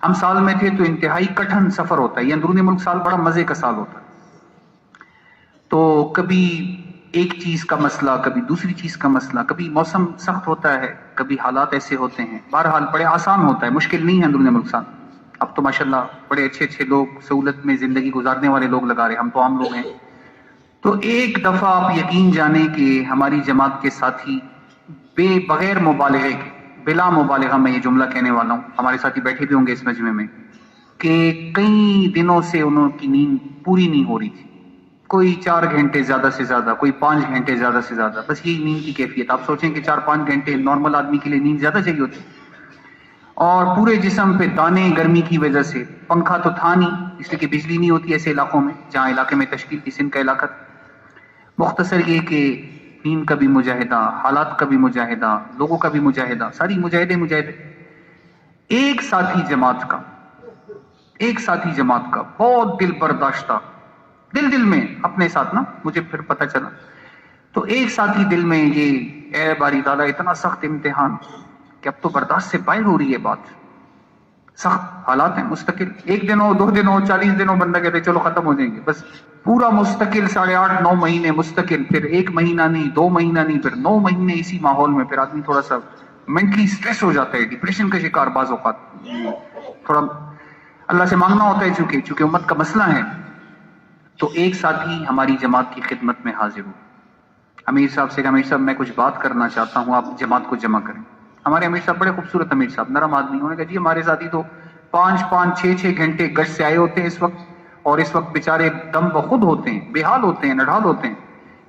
ہم سال میں تھے تو انتہائی کٹھن سفر ہوتا ہے، یہ اندرون ملک سال بڑا مزے کا سال ہوتا ہے، تو کبھی ایک چیز کا مسئلہ، کبھی دوسری چیز کا مسئلہ، کبھی موسم سخت ہوتا ہے، کبھی حالات ایسے ہوتے ہیں، بہرحال بڑے آسان ہوتا ہے، مشکل نہیں ہے اندرون ملک سال. اب تو ماشاءاللہ بڑے اچھے اچھے لوگ سہولت میں زندگی گزارنے والے لوگ لگا رہے، ہم تو عام لوگ ہیں. تو ایک دفعہ آپ یقین جانیں کہ ہماری جماعت کے ساتھی بغیر مبالغے کے، بلا مبالغہ میں یہ جملہ کہنے والا ہوں، ہمارے ساتھی بیٹھے بھی ہوں گے اس مجمع میں، کہ کئی دنوں سے انہوں کی نیند پوری نہیں ہو رہی تھی. کوئی 4 گھنٹے زیادہ سے زیادہ، کوئی 5 گھنٹے زیادہ سے زیادہ، بس یہی نیند کی کیفیت. آپ سوچیں کہ 4-5 گھنٹے نارمل آدمی کے لیے نیند زیادہ چاہیے ہوتی، اور پورے جسم پہ دانے گرمی کی وجہ سے. پنکھا تو تھا نہیں اس لیے کہ بجلی نہیں ہوتی ایسے علاقوں میں جہاں علاقے میں تشکیل تھی، سندھ کا علاقہ. مختصر یہ کہ نیند کا بھی مجاہدہ، حالات کا بھی مجاہدہ، لوگوں کا بھی مجاہدہ، ساری مجاہدے. ایک ساتھی جماعت کا بہت دل برداشتہ، دل میں اپنے ساتھ نا، مجھے پھر پتہ چلا تو ایک ساتھی دل میں یہ، اے باری تعالیٰ اتنا سخت امتحان کہ اب تو برداشت سے باہر ہو رہی ہے بات، سخت حالات ہیں مستقل، 1 دن ہو 2 دن ہو 40 دن ہو، بندہ کہتے چلو ختم ہو جائیں گے، بس پورا مستقل 8.5-9 مہینے مستقل، پھر 1 مہینہ نہیں، 2 مہینہ نہیں، پھر 9 مہینے اسی ماحول میں، پھر آدمی تھوڑا سا مینٹلی سٹریس ہو جاتا ہے، ڈپریشن کا شکار بعض اوقات. تھوڑا اللہ سے مانگنا ہوتا ہے چونکہ امت کا مسئلہ ہے. تو ایک ساتھی ہماری جماعت کی خدمت میں حاضر ہو، امیر صاحب سے کہا امیر صاحب میں کچھ بات کرنا چاہتا ہوں، آپ جماعت کو جمع کریں. ہمارے امیر صاحب بڑے خوبصورت امیر صاحب، نرم آدمی. انہوں نے کہا جی ہمارے ساتھی تو 5-5 6-6 گھنٹے گشت سے آئے ہوتے ہیں اس وقت، اور اس وقت بیچارے دم بخود ہوتے ہیں، بے حال ہوتے ہیں، نڈھال ہوتے ہیں،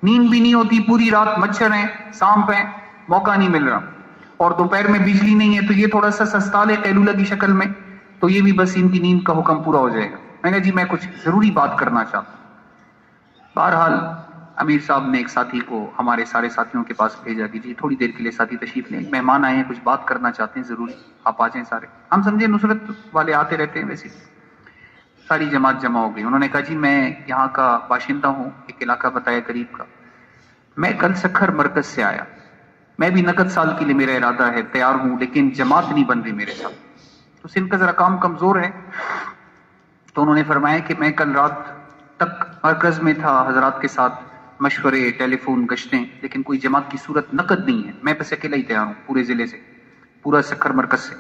نیند بھی نہیں ہوتی، پوری رات مچھر ہیں، سانپ ہیں، موقع نہیں مل رہا، اور دوپہر میں بجلی نہیں ہے تو یہ تھوڑا سا سستا لے قیلولہ کی شکل میں، تو یہ بھی بس ان کی نیند کا حکم پورا ہو جائے گا. میں نے کہا جی میں کچھ ضروری بات کرنا چاہتا ہوں. بہرحال امیر صاحب نے ایک ساتھی کو ہمارے سارے ساتھیوں کے پاس بھیجا کہ جی تھوڑی دیر کے لیے ساتھی تشریف لیں، مہمان آئے ہیں، کچھ بات کرنا چاہتے ہیں ضروری، آپ آ جائیں سارے. ہم سمجھے نصرت والے آتے رہتے ہیں ویسے. ساری جماعت جمع ہو گئی. انہوں نے کہا جی میں یہاں کا باشندہ ہوں، ایک علاقہ بتایا قریب کا، میں کل سکھر مرکز سے آیا، میں بھی نقد سال کے لیے میرا ارادہ ہے، تیار ہوں، لیکن جماعت نہیں بن رہی میرے ساتھ. تو سندھ کا ذرا کام کمزور ہے، تو انہوں نے فرمایا کہ میں کل رات تک مرکز میں تھا، حضرات کے ساتھ مشورے، ٹیلی فون، گشتیں، لیکن کوئی جماعت کی صورت نقد نہیں ہے، میں بس اکیلا ہی تیار ہوں پورے ضلع سے، پورا سکھر مرکز سے.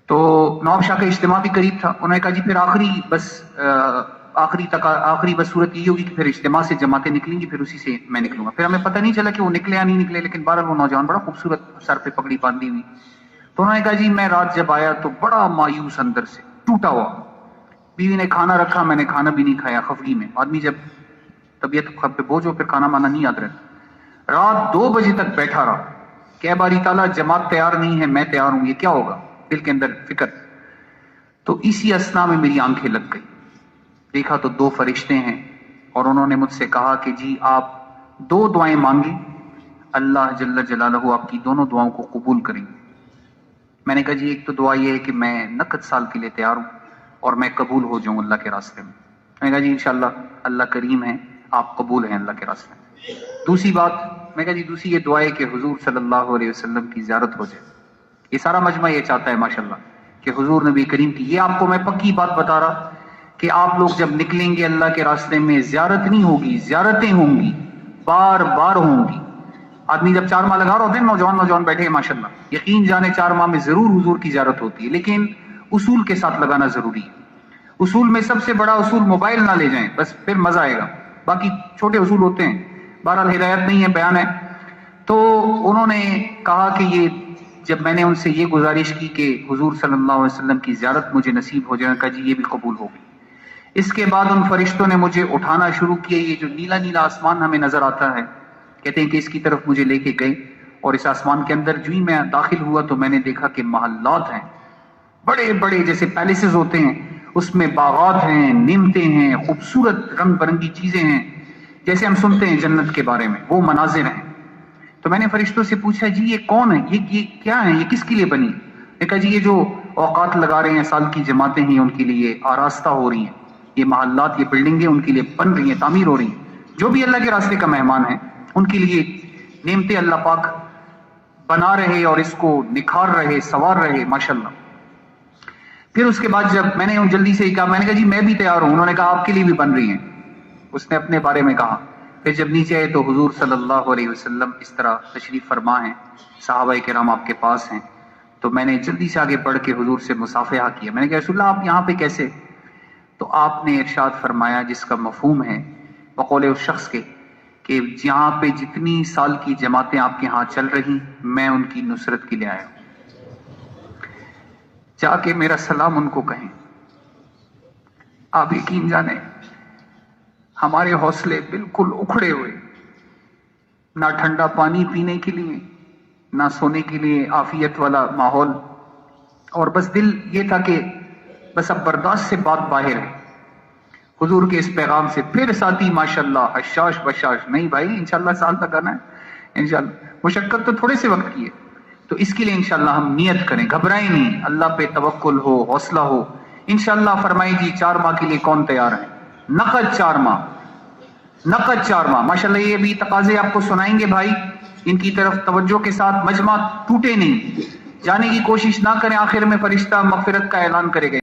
تو نواب شاہ کا اجتماع بھی قریب تھا. انہوں نے کہا جی پھر آخری بس صورت یہ ہوگی کہ پھر اجتماع سے جماعتیں نکلیں گی، پھر اسی سے میں نکلوں گا. پھر ہمیں پتہ نہیں چلا کہ وہ نکلے یا نہیں نکلے، لیکن بہرحال وہ نوجوان بڑا خوبصورت، سر پہ پگڑی باندھی ہوئی. تو انہوں نے کہا جی میں رات جب آیا تو بڑا مایوس اندر سے، ٹوٹا ہوا. بیوی نے کھانا رکھا، میں نے کھانا بھی نہیں کھایا، خفگی میں. آدمی جب طبیعت خود پہ بوجھ ہو پھر کھانا مانا نہیں یاد رہتا. رات 2 بجے تک بیٹھا رہا کہ باری تعالیٰ جماعت تیار نہیں ہے، میں تیار ہوں، یہ کیا ہوگا، دل کے اندر فکر. تو اسی اسنا میں میری آنکھیں لگ گئی، دیکھا تو 2 فرشتے ہیں، اور انہوں نے مجھ سے کہا کہ جی آپ 2 دعائیں مانگیں، اللہ جل جلالہ آپ کی دونوں دعاؤں کو قبول کریں گے. میں نے کہا جی ایک تو دعا یہ ہے کہ میں نقد سال کے لیے تیار ہوں اور میں قبول ہو جاؤں اللہ کے راستے میں. میں نے کہا جی انشاءاللہ اللہ کریم ہے، آپ قبول ہیں اللہ کے راستے میں. دوسری بات، میں کہا جی دوسری یہ دعا ہے کہ حضور صلی اللہ علیہ وسلم کی زیارت ہو جائے. یہ سارا مجمع یہ چاہتا ہے ماشاءاللہ کہ حضور نبی کریم کی، یہ آپ کو میں پکی بات بتا رہا کہ آپ لوگ جب نکلیں گے اللہ کے راستے میں، زیارت نہیں ہوگی، زیارتیں ہوں گی، بار بار ہوں گی. آدمی جب 4 ماہ لگا رہا ہوتے ہیں، نوجوان بیٹھے ہیں ماشاءاللہ، یقین جانے 4 ماہ میں ضرور حضور کی زیارت ہوتی ہے، لیکن اصول کے ساتھ لگانا ضروری ہے. اصول میں سب سے بڑا اصول موبائل نہ لے جائیں، بس پھر مزہ آئے گا. باقی چھوٹے اصول ہوتے ہیں، بہرحال ہدایت نہیں ہے، بیان ہے. تو انہوں نے کہا کہ یہ جب میں نے ان سے یہ گزارش کی کہ حضور صلی اللہ علیہ وسلم کی زیارت مجھے نصیب ہو جائے، کہا جی یہ بھی قبول ہو گئی. اس کے بعد ان فرشتوں نے مجھے اٹھانا شروع کیا. یہ جو نیلا نیلا آسمان ہمیں نظر آتا ہے، کہتے ہیں کہ اس کی طرف مجھے لے کے گئے، اور اس آسمان کے اندر جو ہی میں داخل ہوا تو میں نے دیکھا کہ محلات ہیں، بڑے بڑے جیسے پیلیسز ہوتے ہیں، اس میں باغات ہیں، نعمتیں ہیں، خوبصورت رنگ برنگی چیزیں ہیں، جیسے ہم سنتے ہیں جنت کے بارے میں، وہ مناظر ہیں. تو میں نے فرشتوں سے پوچھا جی یہ کون ہے، یہ کیا ہے، یہ کس کے لیے بنی؟ نے کہا جی یہ جو اوقات لگا رہے ہیں، سال کی جماعتیں ہیں، ان کے لیے آراستہ ہو رہی ہیں، یہ محلات، یہ بلڈنگیں ان کے لیے بن رہی ہیں، تعمیر ہو رہی ہیں. جو بھی اللہ کے راستے کا مہمان ہے ان کے لیے نعمتیں اللہ پاک بنا رہے اور اس کو نکھار رہے، سوار رہے ماشاءاللہ. پھر اس کے بعد جب میں نے جلدی سے ہی کہا، میں نے کہا جی میں بھی تیار ہوں. انہوں نے کہا آپ کے لیے بھی بن رہی ہیں. اس نے اپنے بارے میں کہا. پھر جب نیچے آئے تو حضور صلی اللہ علیہ وسلم اس طرح تشریف فرما ہیں، صحابہ کرام آپ کے پاس ہیں. تو میں نے جلدی سے آگے بڑھ کے حضور سے مصافحہ کیا. میں نے کہا رسول اللہ آپ یہاں پہ کیسے؟ تو آپ نے ارشاد فرمایا جس کا مفہوم ہے بقول اس شخص کے کہ جہاں پہ جتنی سال کی جماعتیں آپ کے ہاں چل رہی میں ان کی نصرت کے لیے آیا ہوں. جا کے میرا سلام ان کو کہیں. آپ یقین جانیں ہمارے حوصلے بالکل اکھڑے ہوئے، نہ ٹھنڈا پانی پینے کے لیے، نہ سونے کے لیے عافیت والا ماحول، اور بس دل یہ تھا کہ بس اب برداشت سے بات باہر ہے حضور کے اس پیغام سے. پھر ساتھی ماشاءاللہ حشاش بشاش، نہیں بھائی انشاءاللہ سال تک آنا ہے انشاءاللہ. مشقت تو تھوڑے سے وقت کی ہے، تو اس کے لیے انشاءاللہ ہم نیت کریں، گھبرائیں نہیں، اللہ پہ توکل ہو، حوصلہ ہو. انشاءاللہ فرمائیں جی 4 ماہ کے لیے کون تیار ہے؟ نقد 4 ماہ، نقد 4 ماہ. ماشاءاللہ یہ بھی تقاضے آپ کو سنائیں گے بھائی، ان کی طرف توجہ کے ساتھ. مجمع ٹوٹے نہیں، جانے کی کوشش نہ کریں، آخر میں فرشتہ مغفرت کا اعلان کرے گا.